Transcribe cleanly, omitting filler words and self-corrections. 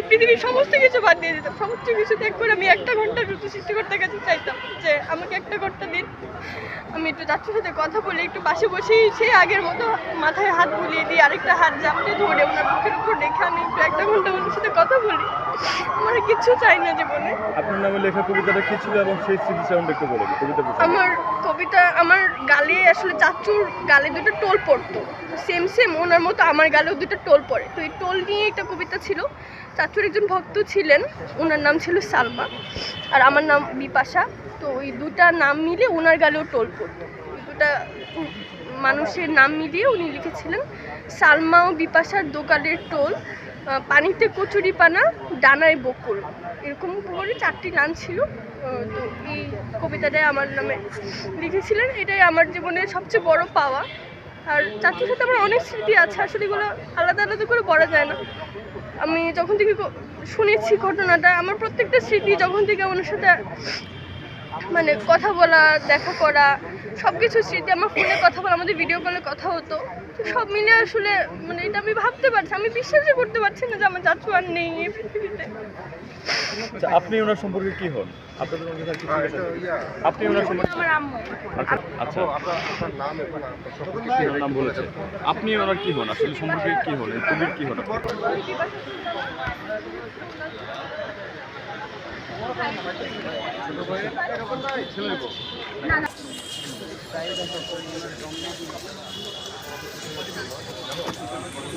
পৃথিবীর সমস্ত কিছু বাদ দিয়ে দিতাম, সমস্ত কিছু ত্যাগ করে আমি একটা ঘন্টা শুধু সৃষ্টিকর্তার কাছে চাইতাম যে আমাকে একটা ঘন্টা দিন, আমি একটু চাচুর সাথে কথা বলি, একটু পাশে বসেই সেই আগের মতো মাথায় হাত বুলিয়ে দিই, আরেকটা হাত জাপটে ধরে ওনার বুকের উপর রেখে আমি একটু একটা ঘন্টা ওনার সাথে কথা বলি। আমার কিচ্ছু চাই না জীবনে। আপনার নামে লেখা কবিতাটা কি ছিল এবং সেই স্মৃতি সাউন্ড একটু বলুন কবিতা। আমার কবিতা, আমার গালে আসলে চাচুর গালে দুটো টোল পড়তো, সেম সেম ওনার মতো আমার গালেও দুটো টোল পড়ে, তো এই টোল নিয়ে একটা কবিতা ছিল। চাচুর একজন ভক্ত ছিলেন, ওনার নাম ছিল সালমা আর আমার নাম বিপাশা, তো ওই দুটা নাম মিলে ওনার গালেও টোল পড়তো। ওই দুটা মানুষের নাম মিলিয়ে উনি লিখেছিলেন সালমা ও বিপাশার দোকানের টোল, পানিতে কচুরি পানা, ডানায় বকুল, এরকম করে 4টি গান ছিল। তো এই কবিতাটাই আমার নামে লিখেছিলেন, এটাই আমার জীবনের সবচেয়ে বড় পাওয়া। আর চাচুর সাথে আমার অনেক স্মৃতি আছে, আসলে এগুলো আলাদা আলাদা করে বলা যায় না। আমি যখন থেকে শুনেছি ঘটনাটা, আমার প্রত্যেকটা স্মৃতি যখন থেকে ওনার সাথে মানে কথা বলা, দেখা করা, সব কিছু স্মৃতি, আমার ফোনে কথা বলা, আমাদের ভিডিও কলে কথা হতো, তো সব মিলে আসলে মানে এটা আমি ভাবতে পারছি, আমি বিশ্বাসই করতে পারছি না যে আমার চাচু আর নেই এই পৃথিবীতে। আচ্ছা, আপনি ওনার সম্পর্কে কি হন? আপনাদের মধ্যে থাকি আপনি ওনার সম্পর্কে আমার আম্মু। আচ্ছা আপনার নাম এবং আপনার নাম বলেছে, আপনি ওনার কি হন আসলে, সম্পর্কে কি হন, এই কবির কি হন? ছেলে